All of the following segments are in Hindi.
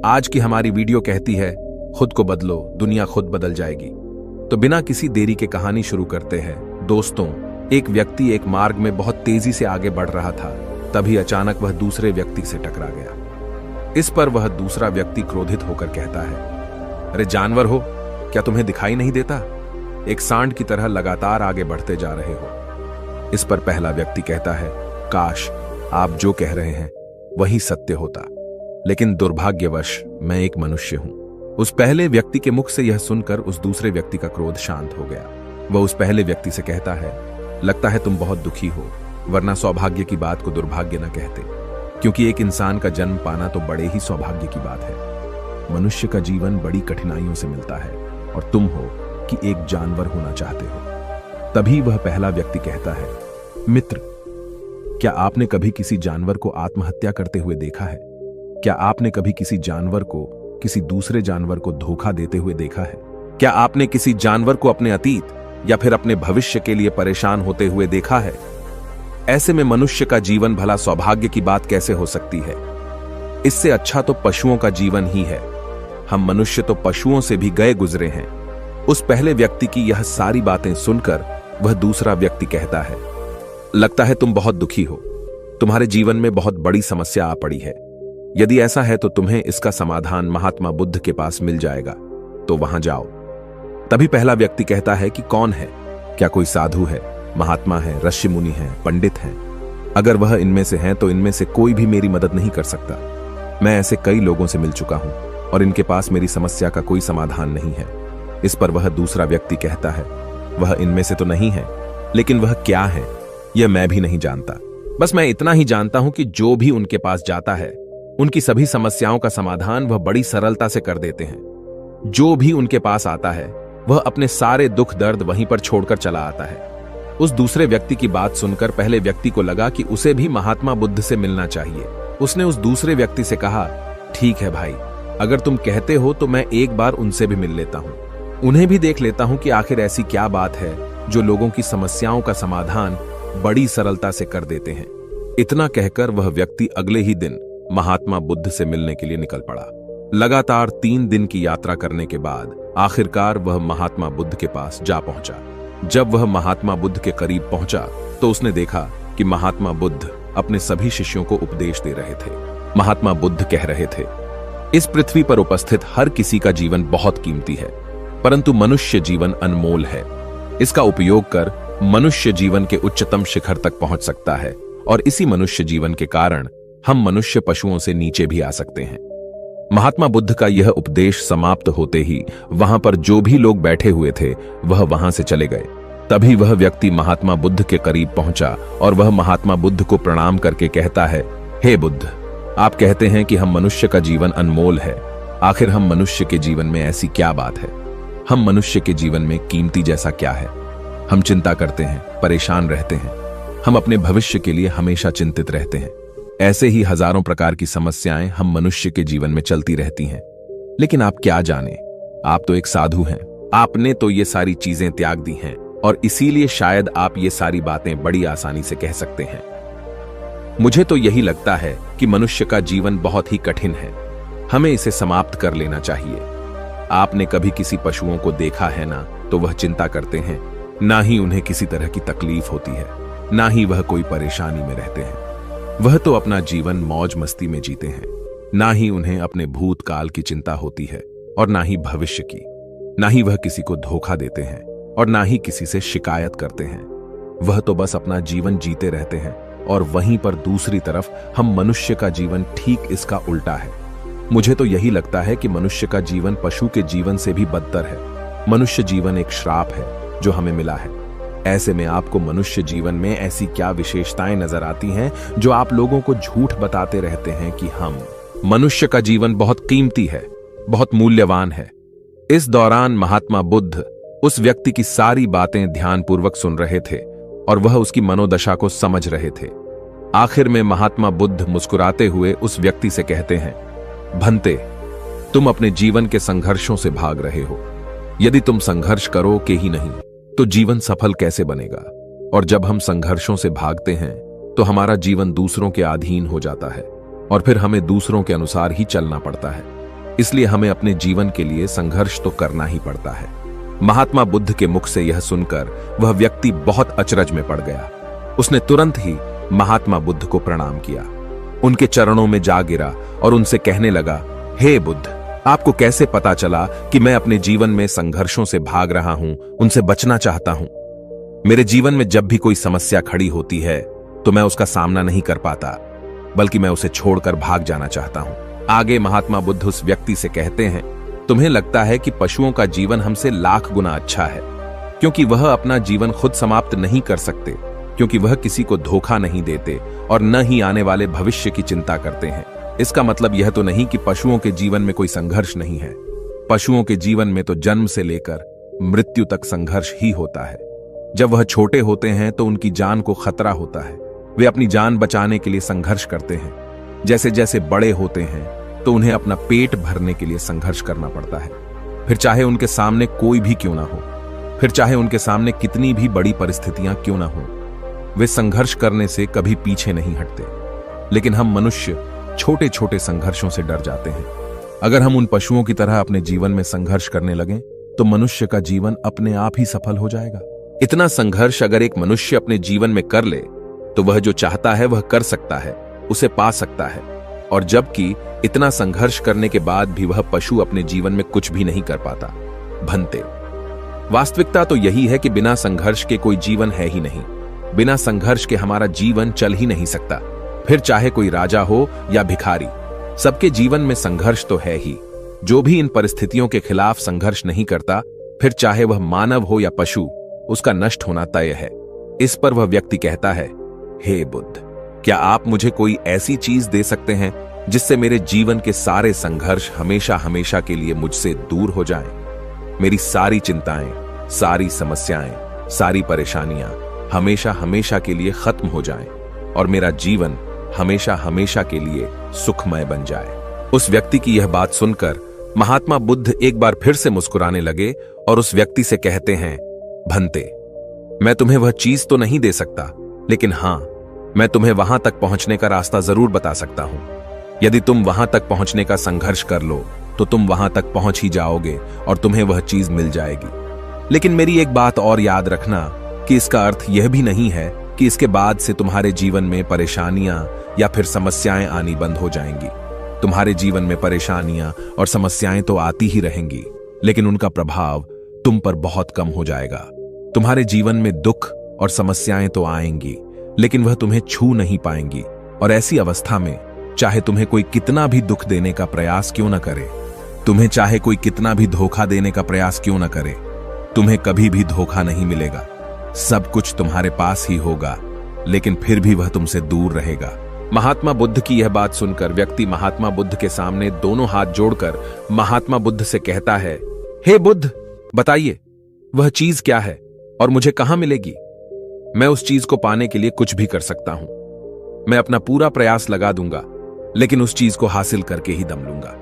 आज की हमारी वीडियो कहती है, खुद को बदलो, दुनिया खुद बदल जाएगी। तो बिना किसी देरी के कहानी शुरू करते हैं। दोस्तों, एक व्यक्ति एक मार्ग में बहुत तेजी से आगे बढ़ रहा था। तभी अचानक वह दूसरे व्यक्ति से टकरा गया। इस पर वह दूसरा व्यक्ति क्रोधित होकर कहता है, अरे जानवर हो, क्या तुम्हें दिखाई नहीं देता? एक सांड की तरह लगातार आगे बढ़ते जा रहे हो। इस पर पहला व्यक्ति कहता है, काश आप जो कह रहे हैं वही सत्य होता, लेकिन दुर्भाग्यवश मैं एक मनुष्य हूं। उस पहले व्यक्ति के मुख से यह सुनकर उस दूसरे व्यक्ति का क्रोध शांत हो गया। वह उस पहले व्यक्ति से कहता है, लगता है तुम बहुत दुखी हो, वरना सौभाग्य की बात को दुर्भाग्य न कहते, क्योंकि एक इंसान का जन्म पाना तो बड़े ही सौभाग्य की बात है। मनुष्य का जीवन बड़ी कठिनाइयों से मिलता है और तुम हो कि एक जानवर होना चाहते हो। तभी वह पहला व्यक्ति कहता है, मित्र, क्या आपने कभी किसी जानवर को आत्महत्या करते हुए देखा है? क्या आपने कभी किसी जानवर को किसी दूसरे जानवर को धोखा देते हुए देखा है? क्या आपने किसी जानवर को अपने अतीत या फिर अपने भविष्य के लिए परेशान होते हुए देखा है? ऐसे में मनुष्य का जीवन भला सौभाग्य की बात कैसे हो सकती है? इससे अच्छा तो पशुओं का जीवन ही है। हम मनुष्य तो पशुओं से भी गए गुजरे हैं। उस पहले व्यक्ति की यह सारी बातें सुनकर वह दूसरा व्यक्ति कहता है, लगता है तुम बहुत दुखी हो, तुम्हारे जीवन में बहुत बड़ी समस्या आ पड़ी है। यदि ऐसा है तो तुम्हें इसका समाधान महात्मा बुद्ध के पास मिल जाएगा, तो वहां जाओ। तभी पहला व्यक्ति कहता है कि कौन है? क्या कोई साधु है, महात्मा है, ऋषि मुनि है, पंडित है? अगर वह इनमें से हैं तो इनमें से कोई भी मेरी मदद नहीं कर सकता। मैं ऐसे कई लोगों से मिल चुका हूं और इनके पास मेरी समस्या का कोई समाधान नहीं है। इस पर वह दूसरा व्यक्ति कहता है, वह इनमें से तो नहीं है, लेकिन वह क्या है यह मैं भी नहीं जानता। बस मैं इतना ही जानता हूं कि जो भी उनके पास जाता है उनकी सभी समस्याओं का समाधान वह बड़ी सरलता से कर देते हैं। जो भी उनके पास आता है वह अपने सारे दुख दर्द वहीं पर छोड़कर चला आता है। उस दूसरे व्यक्ति की बात सुनकर पहले व्यक्ति को लगा कि उसे भी महात्मा बुद्ध से मिलना चाहिए। उसने उस दूसरे व्यक्ति से कहा, ठीक है भाई, अगर तुम कहते हो तो मैं एक बार उनसे भी मिल लेता हूं, उन्हें भी देख लेता हूं कि आखिर ऐसी क्या बात है जो लोगों की समस्याओं का समाधान बड़ी सरलता से कर देते हैं। इतना कहकर वह व्यक्ति अगले ही दिन महात्मा बुद्ध से मिलने के लिए निकल पड़ा। लगातार 3 दिन की यात्रा करने के बाद आखिरकार वह महात्मा बुद्ध के पास जा पहुंचा। जब वह महात्मा बुद्ध के करीब पहुंचा तो उसने देखा कि महात्मा बुद्ध अपने सभी शिष्यों को उपदेश दे रहे थे। महात्मा बुद्ध कह रहे थे, इस पृथ्वी पर उपस्थित हर किसी का जीवन बहुत कीमती है, परंतु मनुष्य जीवन अनमोल है। इसका उपयोग कर मनुष्य जीवन के उच्चतम शिखर तक पहुंच सकता है और इसी मनुष्य जीवन के कारण हम मनुष्य पशुओं से नीचे भी आ सकते हैं। महात्मा बुद्ध का यह उपदेश समाप्त होते ही वहां पर जो भी लोग बैठे हुए थे वह वहां से चले गए। तभी वह व्यक्ति महात्मा बुद्ध के करीब पहुंचा और वह महात्मा बुद्ध को प्रणाम करके कहता है, हे बुद्ध, आप कहते हैं कि हम मनुष्य का जीवन अनमोल है। आखिर हम मनुष्य के जीवन में ऐसी क्या बात है? हम मनुष्य के जीवन में कीमती जैसा क्या है? हम चिंता करते हैं, परेशान रहते हैं, हम अपने भविष्य के लिए हमेशा चिंतित रहते हैं। ऐसे ही हजारों प्रकार की समस्याएं हम मनुष्य के जीवन में चलती रहती हैं। लेकिन आप क्या जाने, आप तो एक साधु हैं, आपने तो ये सारी चीजें त्याग दी हैं और इसीलिए शायद आप ये सारी बातें बड़ी आसानी से कह सकते हैं। मुझे तो यही लगता है कि मनुष्य का जीवन बहुत ही कठिन है, हमें इसे समाप्त कर लेना चाहिए। आपने कभी किसी पशुओं को देखा है ना, तो वह चिंता करते हैं, ना ही उन्हें किसी तरह की तकलीफ होती है, ना ही वह कोई परेशानी में रहते हैं। वह तो अपना जीवन मौज मस्ती में जीते हैं, ना ही उन्हें अपने भूतकाल की चिंता होती है और ना ही भविष्य की। ना ही वह किसी को धोखा देते हैं और ना ही किसी से शिकायत करते हैं। वह तो बस अपना जीवन जीते रहते हैं और वहीं पर दूसरी तरफ हम मनुष्य का जीवन ठीक इसका उल्टा है। मुझे तो यही लगता है कि मनुष्य का जीवन पशु के जीवन से भी बदतर है। मनुष्य जीवन एक श्राप है जो हमें मिला है। ऐसे में आपको मनुष्य जीवन में ऐसी क्या विशेषताएं नजर आती हैं जो आप लोगों को झूठ बताते रहते हैं कि हम मनुष्य का जीवन बहुत कीमती है, बहुत मूल्यवान है? इस दौरान महात्मा बुद्ध उस व्यक्ति की सारी बातें ध्यानपूर्वक सुन रहे थे और वह उसकी मनोदशा को समझ रहे थे। आखिर में महात्मा बुद्ध मुस्कुराते हुए उस व्यक्ति से कहते हैं, भंते, तुम अपने जीवन के संघर्षों से भाग रहे हो। यदि तुम संघर्ष करोगे ही नहीं तो जीवन सफल कैसे बनेगा? और जब हम संघर्षों से भागते हैं तो हमारा जीवन दूसरों के अधीन हो जाता है और फिर हमें दूसरों के अनुसार ही चलना पड़ता है। इसलिए हमें अपने जीवन के लिए संघर्ष तो करना ही पड़ता है। महात्मा बुद्ध के मुख से यह सुनकर वह व्यक्ति बहुत अचरज में पड़ गया। उसने तुरंत ही महात्मा बुद्ध को प्रणाम किया, उनके चरणों में जा गिरा और उनसे कहने लगा, हे बुद्ध, आपको कैसे पता चला कि मैं अपने जीवन में संघर्षों से भाग रहा हूं, उनसे बचना चाहता हूं? मेरे जीवन में जब भी कोई समस्या खड़ी होती है तो मैं उसका सामना नहीं कर पाता, बल्कि मैं उसे छोड़कर भाग जाना चाहता हूं। आगे महात्मा बुद्ध उस व्यक्ति से कहते हैं, तुम्हें लगता है कि पशुओं का जीवन हमसे लाख गुना अच्छा है, क्योंकि वह अपना जीवन खुद समाप्त नहीं कर सकते, क्योंकि वह किसी को धोखा नहीं देते और न ही आने वाले भविष्य की चिंता करते हैं। इसका मतलब यह तो नहीं कि पशुओं के जीवन में कोई संघर्ष नहीं है। पशुओं के जीवन में तो जन्म से लेकर मृत्यु तक संघर्ष ही होता है। जब वह छोटे होते हैं तो उनकी जान को खतरा होता है, वे अपनी जान बचाने के लिए संघर्ष करते हैं। जैसे जैसे बड़े होते हैं तो उन्हें अपना पेट भरने के लिए संघर्ष करना पड़ता है, फिर चाहे उनके सामने कोई भी क्यों ना हो, फिर चाहे उनके सामने कितनी भी बड़ी परिस्थितियां क्यों ना हो, वे संघर्ष करने से कभी पीछे नहीं हटते। लेकिन हम मनुष्य छोटे छोटे संघर्षों से डर जाते हैं। अगर हम उन पशुओं की तरह अपने जीवन में संघर्ष करने लगें तो मनुष्य का जीवन अपने आप ही सफल हो जाएगा। इतना संघर्ष अगर एक मनुष्य अपने जीवन में कर ले तो वह जो चाहता है वह कर सकता है, उसे पा सकता है। और जबकि इतना संघर्ष करने के बाद भी वह पशु अपने जीवन में कुछ भी नहीं कर पाता। भंते, वास्तविकता तो यही है कि बिना संघर्ष के कोई जीवन है ही नहीं। बिना संघर्ष के हमारा जीवन चल ही नहीं सकता। फिर चाहे कोई राजा हो या भिखारी, सबके जीवन में संघर्ष तो है ही। जो भी इन परिस्थितियों के खिलाफ संघर्ष नहीं करता, फिर चाहे वह मानव हो या पशु, उसका नष्ट होना तय है। इस पर वह व्यक्ति कहता है, हे बुद्ध, क्या आप मुझे कोई ऐसी चीज दे सकते हैं जिससे मेरे जीवन के सारे संघर्ष हमेशा हमेशा के लिए मुझसे दूर हो जाएं? मेरी सारी चिंताएं, सारी समस्याएं, सारी परेशानियां हमेशा हमेशा के लिए खत्म हो जाएं और मेरा जीवन हमेशा हमेशा के लिए सुखमय बन जाए। उस व्यक्ति की यह बात सुनकर महात्मा बुद्ध एक बार फिर से मुस्कुराने लगे और उस व्यक्ति से कहते हैं, भंते, मैं तुम्हें वह चीज तो नहीं दे सकता, लेकिन हां, मैं तुम्हें वहां तक पहुंचने का रास्ता जरूर बता सकता हूं। यदि तुम वहां तक पहुंचने का संघर्ष कर लो तो तुम वहां तक पहुंच ही जाओगे और तुम्हें वह चीज मिल जाएगी। लेकिन मेरी एक बात और याद रखना कि इसका अर्थ यह भी नहीं है कि इसके बाद से तुम्हारे जीवन में परेशानियां या फिर समस्याएं आनी बंद हो जाएंगी। तुम्हारे जीवन में परेशानियां और समस्याएं तो आती ही रहेंगी, लेकिन उनका प्रभाव तुम पर बहुत कम हो जाएगा। तुम्हारे जीवन में दुख और समस्याएं तो आएंगी, लेकिन वह तुम्हें छू नहीं पाएंगी। और ऐसी अवस्था में चाहे तुम्हें कोई कितना भी दुख देने का प्रयास क्यों न करे, तुम्हें चाहे कोई कितना भी धोखा देने का प्रयास क्यों न करे, तुम्हें कभी भी धोखा नहीं मिलेगा। सब कुछ तुम्हारे पास ही होगा, लेकिन फिर भी वह तुमसे दूर रहेगा। महात्मा बुद्ध की यह बात सुनकर व्यक्ति महात्मा बुद्ध के सामने दोनों हाथ जोड़कर महात्मा बुद्ध से कहता है, हे बुद्ध, बताइए वह चीज क्या है और मुझे कहां मिलेगी? मैं उस चीज को पाने के लिए कुछ भी कर सकता हूं। मैं अपना पूरा प्रयास लगा दूंगा, लेकिन उस चीज को हासिल करके ही दम लूंगा।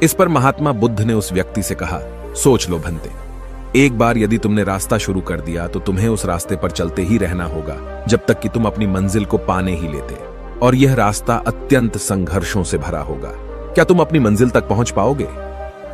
इस पर महात्मा बुद्ध ने उस व्यक्ति से कहा, सोच लो भंते, एक बार यदि तुमने रास्ता शुरू कर दिया तो तुम्हें उस रास्ते पर चलते ही रहना होगा जब तक कि तुम अपनी मंजिल को पाने ही लेते, और यह रास्ता अत्यंत संघर्षों से भरा होगा। क्या तुम अपनी मंजिल तक पहुंच पाओगे?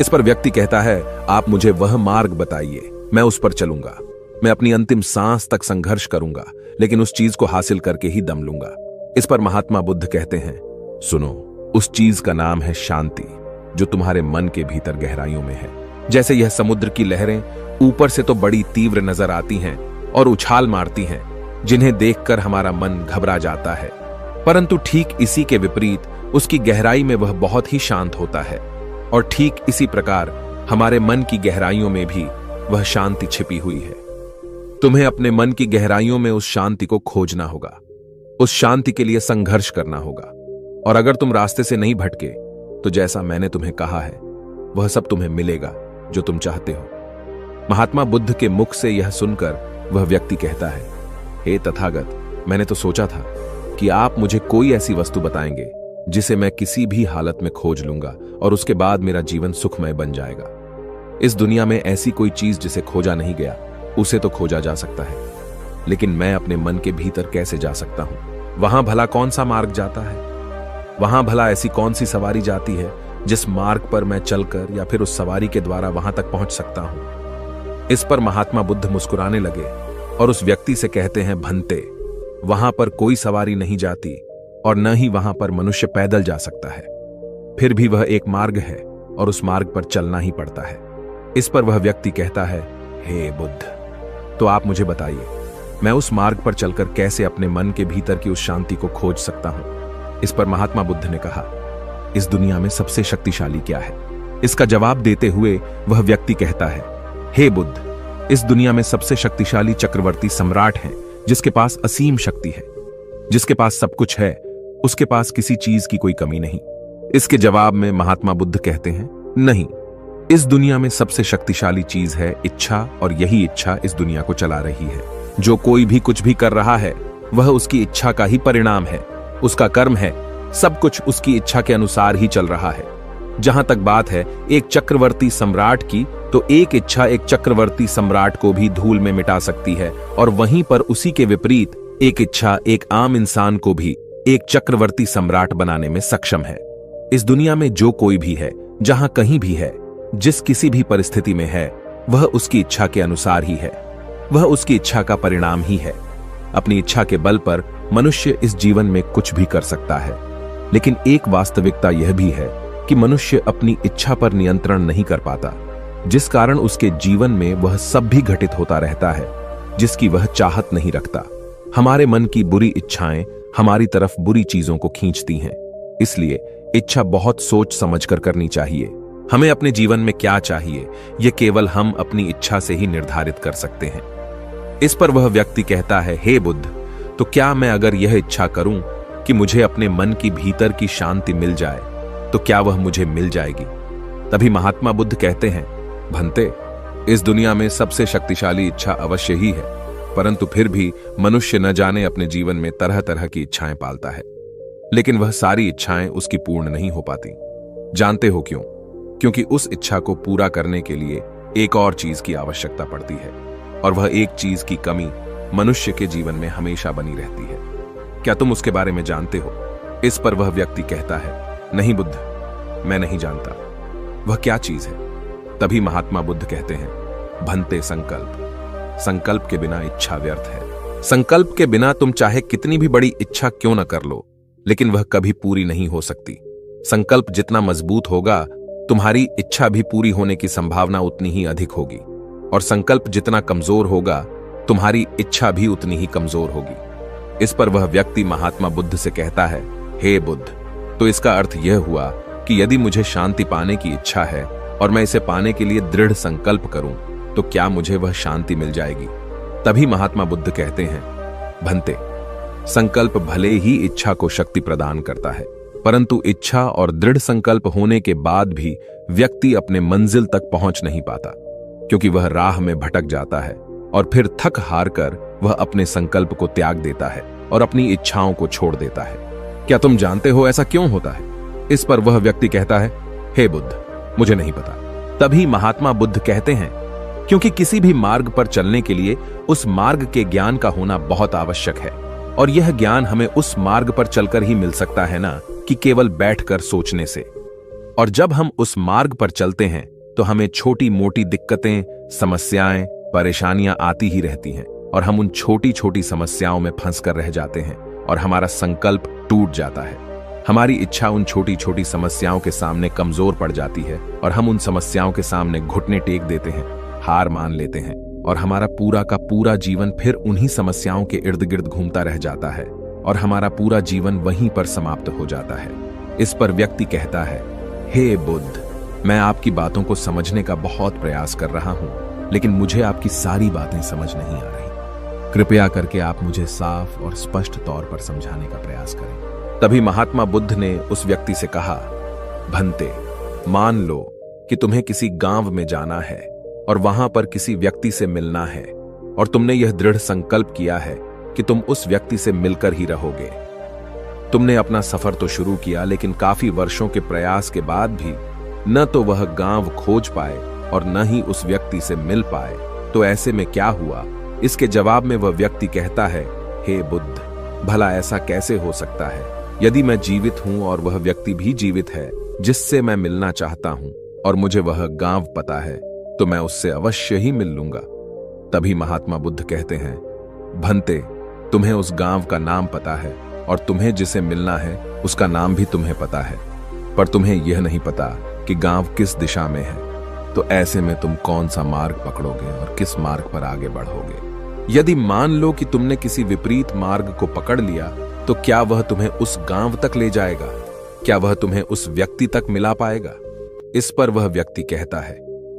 इस पर व्यक्ति कहता है, आप मुझे वह मार्ग बताइए, मैं उस पर चलूंगा। मैं अपनी अंतिम सांस तक संघर्ष करूंगा, लेकिन उस चीज को हासिल करके ही दम लूंगा। इस पर महात्मा बुद्ध कहते हैं, सुनो, उस चीज का नाम है शांति, जो तुम्हारे मन के भीतर गहराइयों में है। जैसे यह समुद्र की लहरें ऊपर से तो बड़ी तीव्र नजर आती हैं और उछाल मारती हैं, जिन्हें देखकर हमारा मन घबरा जाता है, परंतु ठीक इसी के विपरीत उसकी गहराई में वह बहुत ही शांत होता है। और ठीक इसी प्रकार हमारे मन की गहराइयों में भी वह शांति छिपी हुई है। तुम्हें अपने मन की गहराइयों में उस शांति को खोजना होगा, उस शांति के लिए संघर्ष करना होगा। और अगर तुम रास्ते से नहीं भटके तो जैसा मैंने तुम्हें कहा है वह सब तुम्हें मिलेगा जो तुम चाहते हो। महात्मा बुद्ध के मुख से यह सुनकर वह व्यक्ति कहता है, हे तथागत, मैंने तो सोचा था कि आप मुझे कोई ऐसी वस्तु बताएंगे जिसे मैं किसी भी हालत में खोज लूंगा और उसके बाद मेरा जीवन सुखमय बन जाएगा। इस दुनिया में ऐसी कोई चीज जिसे खोजा नहीं गया, उसे तो खोजा जा सकता है, लेकिन मैं अपने मन के भीतर कैसे जा सकता हूं? वहां भला कौन सा मार्ग जाता है? वहां भला ऐसी कौन सी सवारी जाती है जिस मार्ग पर मैं चलकर या फिर उस सवारी के द्वारा वहां तक पहुंच सकता हूं। इस पर महात्मा बुद्ध मुस्कुराने लगे और उस व्यक्ति से कहते हैं, भंते, वहां पर कोई सवारी नहीं जाती और न ही वहां पर मनुष्य पैदल जा सकता है। फिर भी वह एक मार्ग है और उस मार्ग पर चलना ही पड़ता है। इस पर वह व्यक्ति कहता है, हे बुद्ध, तो आप मुझे बताइए, मैं उस मार्ग पर चलकर कैसे अपने मन के भीतर की उस शांति को खोज सकता हूं। इस पर महात्मा बुद्ध ने कहा, इस दुनिया में सबसे शक्तिशाली क्या है? इसका जवाब देते हुए वह व्यक्ति कहता है, हे बुद्ध, इस दुनिया में सबसे शक्तिशाली चक्रवर्ती सम्राट है, जिसके पास असीम शक्ति है, जिसके पास सब कुछ है, उसके पास किसी चीज की कोई कमी नहीं। इसके जवाब में महात्मा बुद्ध कहते हैं, नहीं, इस दुनिया में सबसे शक्तिशाली चीज है इच्छा, और यही इच्छा इस दुनिया को चला रही है। जो कोई भी कुछ भी कर रहा है वह उसकी इच्छा का ही परिणाम है, उसका कर्म है, सब कुछ उसकी इच्छा के अनुसार ही चल रहा है। जहां तक बात है एक चक्रवर्ती सम्राट की, तो एक इच्छा एक चक्रवर्ती सम्राट को भी धूल में मिटा सकती है, और वहीं पर उसी के विपरीत एक इच्छा एक आम इंसान को भी एक चक्रवर्ती सम्राट बनाने में सक्षम है। इस दुनिया में जो कोई भी है, जहां कहीं भी है, जिस किसी भी परिस्थिति में है, वह उसकी इच्छा के अनुसार ही है, वह उसकी इच्छा का परिणाम ही है। अपनी इच्छा के बल पर मनुष्य इस जीवन में कुछ भी कर सकता है, लेकिन एक वास्तविकता यह भी है कि मनुष्य अपनी इच्छा पर नियंत्रण नहीं कर पाता, जिस कारण उसके जीवन में वह सब भी घटित होता रहता है जिसकी वह चाहत नहीं रखता। हमारे मन की बुरी इच्छाएं हमारी तरफ बुरी चीजों को खींचती हैं, इसलिए इच्छा बहुत सोच समझकर करनी चाहिए। हमें अपने जीवन में क्या चाहिए, यह केवल हम अपनी इच्छा से ही निर्धारित कर सकते हैं। इस पर वह व्यक्ति कहता है, हे बुद्ध, तो क्या मैं अगर यह इच्छा करूं कि मुझे अपने मन की भीतर की शांति मिल जाए, तो क्या वह मुझे मिल जाएगी? तभी महात्मा बुद्ध कहते हैं, भंते, इस दुनिया में सबसे शक्तिशाली इच्छा अवश्य ही है, परंतु फिर भी मनुष्य न जाने अपने जीवन में तरह तरह की इच्छाएं पालता है, लेकिन वह सारी इच्छाएं उसकी पूर्ण नहीं हो पाती। जानते हो क्यों? क्योंकि उस इच्छा को पूरा करने के लिए एक और चीज की आवश्यकता पड़ती है, और वह एक चीज की कमी मनुष्य के जीवन में हमेशा बनी रहती है। क्या तुम उसके बारे में जानते हो? इस पर वह व्यक्ति कहता है, नहीं बुद्ध, मैं नहीं जानता। वह क्या चीज है? तभी महात्मा बुद्ध कहते हैं, भंते, संकल्प। संकल्प के बिना इच्छा व्यर्थ है। संकल्प के बिना तुम चाहे कितनी भी बड़ी इच्छा क्यों न कर लो, लेकिन वह कभी पूरी नहीं हो सकती। संकल्प जितना मजबूत होगा, तुम्हारी इच्छा भी पूरी होने की संभावना उतनी ही अधिक होगी, और संकल्प जितना कमजोर होगा, तुम्हारी इच्छा भी उतनी ही कमजोर होगी। इस पर वह व्यक्ति महात्मा बुद्ध से कहता है, हे बुद्ध, तो इसका अर्थ यह हुआ कि यदि मुझे शांति पाने की इच्छा है और मैं इसे पाने के लिए दृढ़ संकल्प करूं, तो क्या मुझे वह शांति मिल जाएगी? तभी महात्मा बुद्ध कहते हैं, भंते, संकल्प भले ही इच्छा को शक्ति प्रदान करता है, परंतु इच्छा और दृढ़ संकल्प होने के बाद भी व्यक्ति अपने मंजिल तक पहुंच नहीं पाता, क्योंकि वह राह में भटक जाता है और फिर थक हार कर वह अपने संकल्प को त्याग देता है और अपनी इच्छाओं को छोड़ देता है। क्या तुम जानते हो ऐसा क्यों होता है? इस पर वह व्यक्ति कहता है, हे बुद्ध, मुझे नहीं पता। तभी महात्मा बुद्ध कहते हैं, क्योंकि किसी भी मार्ग पर चलने के लिए उस मार्ग के ज्ञान का होना बहुत आवश्यक है, और यह ज्ञान हमें उस मार्ग पर चलकर ही मिल सकता है ना कि केवल बैठकर सोचने से। और जब हम उस मार्ग पर चलते हैं तो हमें छोटी मोटी दिक्कतें, समस्याएं, परेशानियां आती ही रहती हैं, और हम उन छोटी छोटी समस्याओं में फंसकर रह जाते हैं और हमारा संकल्प टूट जाता है। हमारी इच्छा उन छोटी छोटी समस्याओं के सामने कमजोर पड़ जाती है और हम उन समस्याओं के सामने घुटने टेक देते हैं, हार मान लेते हैं, और हमारा पूरा का पूरा जीवन फिर उन्हीं समस्याओं के इर्द गिर्द घूमता रह जाता है और हमारा पूरा जीवन वहीं पर समाप्त हो जाता है। इस पर व्यक्ति कहता है, हे बुद्ध, मैं आपकी बातों को समझने का बहुत प्रयास कर रहा हूं, लेकिन मुझे आपकी सारी बातें समझ नहीं आ रही। कृपया करके आप मुझे साफ और स्पष्ट तौर पर समझाने का प्रयास करें। तभी महात्मा बुद्ध ने उस व्यक्ति से कहा, भंते, मान लो कि तुम्हें किसी गांव में जाना है और वहां पर किसी व्यक्ति से मिलना है, और तुमने यह दृढ़ संकल्प किया है कि तुम उस व्यक्ति से मिलकर ही रहोगे। तुमने अपना सफर तो शुरू किया, लेकिन काफी वर्षों के प्रयास के बाद भी न तो वह गांव खोज पाए और न ही उस व्यक्ति से मिल पाए। तो ऐसे में क्या हुआ? इसके जवाब में वह व्यक्ति कहता है, हे बुद्ध, भला ऐसा कैसे हो सकता है? यदि मैं जीवित हूं और वह व्यक्ति भी जीवित है, जिससे मैं मिलना चाहता हूं और मुझे वह गांव पता है, तो मैं उससे अवश्य ही मिल लूंगा। तभी महात्मा बुद्ध कहते हैं, भंते, तुम्हें उस गांव का नाम पता है और तुम्हें जिसे मिलना है उसका नाम भी तुम्हें पता है, पर तुम्हें यह नहीं पता कि गांव किस दिशा में है। तो ऐसे में तुम कौन सा मार्ग पकड़ोगे और किस मार्ग पर आगे बढ़ोगे? यदि मान लो कि तुमने किसी विपरीत मार्ग को पकड़ लिया, तो क्या वह तुम्हें उस गांव तक ले जाएगा? क्या वह तुम्हें उस व्यक्ति तक मिला पाएगा? इस पर वह व्यक्ति कहता है,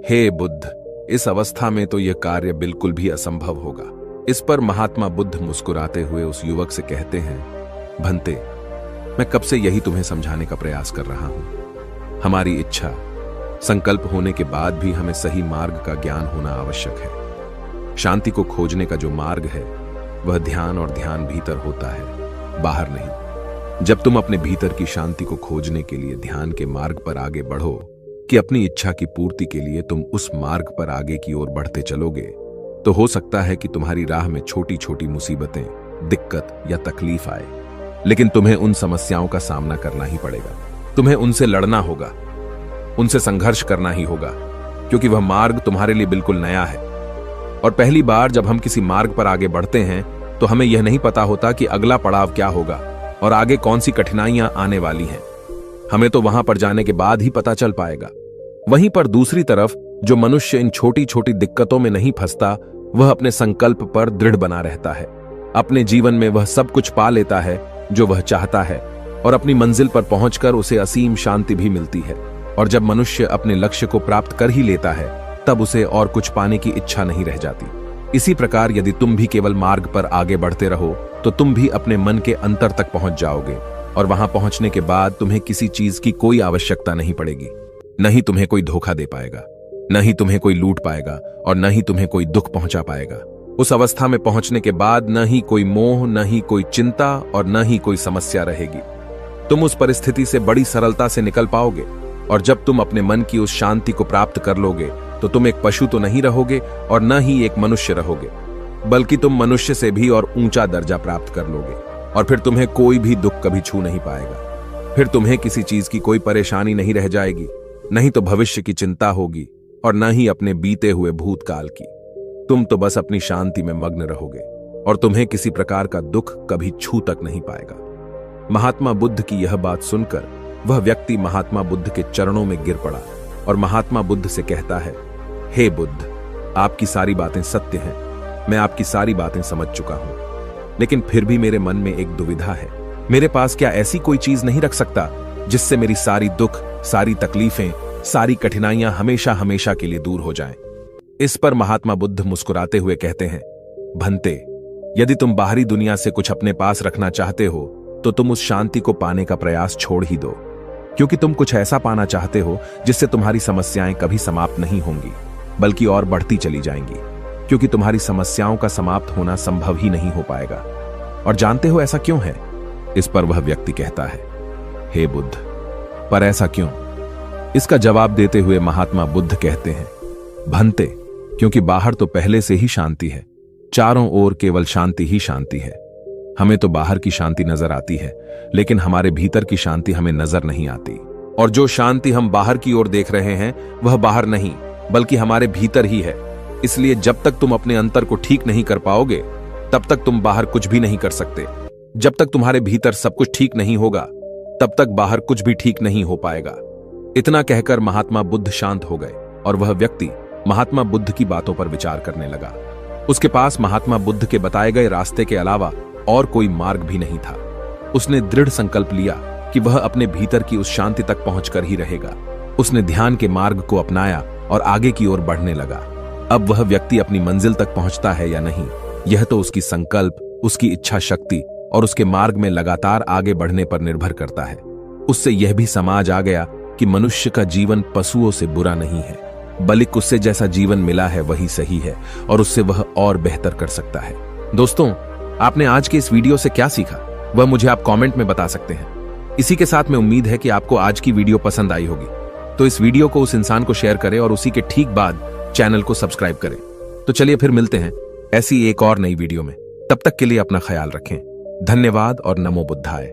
हे बुद्ध, इस अवस्था में तो यह कार्य बिल्कुल भी असंभव होगा। इस पर महात्मा बुद्ध मुस्कुराते हुए उस युवक से कहते हैं, भंते, मैं कब से यही तुम्हें समझाने का प्रयास कर रहा हूं। हमारी इच्छा, संकल्प होने के बाद भी हमें सही मार्ग का ज्ञान होना आवश्यक है। शांति को खोजने का जो मार्ग है वह ध्यान और ध्यान भीतर होता है, बाहर नहीं। जब तुम अपने भीतर की शांति को खोजने के लिए ध्यान के मार्ग पर आगे बढ़ो कि अपनी इच्छा की पूर्ति के लिए तुम उस मार्ग पर आगे की ओर बढ़ते चलोगे, तो हो सकता है कि तुम्हारी राह में छोटी छोटी मुसीबतें, दिक्कत या तकलीफ आए, लेकिन तुम्हें उन समस्याओं का सामना करना ही पड़ेगा। तुम्हें उनसे लड़ना होगा, उनसे संघर्ष करना ही होगा, क्योंकि वह मार्ग तुम्हारे लिए बिल्कुल नया है। और पहली बार जब हम किसी मार्ग पर आगे बढ़ते हैं तो हमें यह नहीं पता होता कि अगला पड़ाव क्या होगा और आगे कौन सी कठिनाइयां आने वाली हैं। हमें तो वहां पर जाने के बाद ही पता चल पाएगा। वहीं पर दूसरी तरफ जो मनुष्य इन छोटी छोटी दिक्कतों में नहीं फंसता, वह अपने संकल्प पर दृढ़ बना रहता है। अपने जीवन में वह सब कुछ पा लेता है जो वह चाहता है और अपनी मंजिल पर पहुंचकर उसे असीम शांति भी मिलती है। और जब मनुष्य अपने लक्ष्य को प्राप्त कर ही लेता है, तब उसे और कुछ पाने की इच्छा नहीं रह जाती। इसी प्रकार यदि तुम भी केवल मार्ग पर आगे बढ़ते रहो, तो तुम भी अपने मन के अंतर तक पहुंच जाओगे और वहां पहुंचने के बाद तुम्हें किसी चीज की कोई आवश्यकता नहीं पड़ेगी। न ही तुम्हें कोई धोखा दे पाएगा, न ही तुम्हें कोई लूट पाएगा और न ही तुम्हें कोई दुख पहुंचा पाएगा। उस अवस्था में पहुंचने के बाद न ही कोई मोह, न ही कोई चिंता और न ही कोई समस्या रहेगी। तुम उस परिस्थिति से बड़ी सरलता से निकल पाओगे। और जब तुम अपने मन की उस शांति को प्राप्त कर लोगे, तो तुम एक पशु तो नहीं रहोगे और न ही एक मनुष्य रहोगे, बल्कि तुम मनुष्य से भी और ऊंचा दर्जा प्राप्त कर लोगे। और फिर तुम्हें कोई भी दुख कभी छू नहीं पाएगा। फिर तुम्हें किसी चीज की कोई परेशानी नहीं रह जाएगी, नहीं तो भविष्य की चिंता होगी और न ही अपने बीते हुए भूतकाल की। तुम तो बस अपनी शांति में मग्न रहोगे और तुम्हें किसी प्रकार का दुख कभी छू तक नहीं पाएगा। महात्मा बुद्ध की यह बात सुनकर वह व्यक्ति महात्मा बुद्ध के चरणों में गिर पड़ा और महात्मा बुद्ध से कहता है, हे बुद्ध, आपकी सारी बातें सत्य हैं, मैं आपकी सारी बातें समझ चुका हूं, लेकिन फिर भी मेरे मन में एक दुविधा है। मेरे पास क्या ऐसी कोई चीज नहीं रख सकता जिससे मेरी सारी दुख, सारी तकलीफें, सारी कठिनाइयां हमेशा हमेशा के लिए दूर हो जाएं? इस पर महात्मा बुद्ध मुस्कुराते हुए कहते हैं, भंते, यदि तुम बाहरी दुनिया से कुछ अपने पास रखना चाहते हो, तो तुम उस शांति को पाने का प्रयास छोड़ ही दो, क्योंकि तुम कुछ ऐसा पाना चाहते हो जिससे तुम्हारी समस्याएं कभी समाप्त नहीं होंगी, बल्कि और बढ़ती चली जाएंगी, क्योंकि तुम्हारी समस्याओं का समाप्त होना संभव ही नहीं हो पाएगा। और जानते हो ऐसा क्यों है? इस पर वह व्यक्ति कहता है, हे बुद्ध, पर ऐसा क्यों? इसका जवाब देते हुए महात्मा बुद्ध कहते हैं, भंते, क्योंकि बाहर तो पहले से ही शांति है, चारों ओर केवल शांति ही शांति है। हमें तो बाहर की शांति नजर आती है, लेकिन हमारे भीतर की शांति हमें नजर नहीं आती। और जो शांति हम बाहर की ओर देख रहे हैं, वह बाहर नहीं, बल्कि हमारे भीतर ही है। इसलिए जब तक तुम अपने अंतर को ठीक नहीं कर पाओगे, तब तक तुम बाहर कुछ भी नहीं कर सकते। जब तक तुम्हारे भीतर सब कुछ ठीक नहीं होगा, तब तक बाहर कुछ भी ठीक नहीं हो पाएगा। इतना कहकर महात्मा बुद्ध शांत हो गए और वह व्यक्ति महात्मा बुद्ध की बातों पर विचार करने लगा। उसके पास महात्मा बुद्ध के बताए गए रास्ते के अलावा और कोई मार्ग भी नहीं था। उसने दृढ़ संकल्प लिया कि वह अपने भीतर की उस शांति तक पहुंचकर ही रहेगा। उसने ध्यान के मार्ग को अपनाया और आगे की ओर बढ़ने लगा। अब वह व्यक्ति अपनी मंजिल तक पहुंचता है या नहीं, यह तो उसकी संकल्प, उसकी इच्छा शक्ति और उसके मार्ग में लगातार आगे बढ़ने पर निर्भर करता है। उससे यह भी समझ आ गया कि मनुष्य का जीवन पशुओं से बुरा नहीं है, बल्कि उससे जैसा जीवन मिला है वही सही है और उससे वह और बेहतर कर सकता है। दोस्तों, आपने आज के इस वीडियो से क्या सीखा, वह मुझे आप कमेंट में बता सकते हैं। इसी के साथ मैं उम्मीद है कि आपको आज की वीडियो पसंद आई होगी, तो इस वीडियो को उस इंसान को शेयर करें और उसी के ठीक बाद चैनल को सब्सक्राइब करें। तो चलिए फिर मिलते हैं ऐसी एक और नई वीडियो में। तब तक के लिए अपना ख्याल रखें। धन्यवाद और नमो बुद्धाय।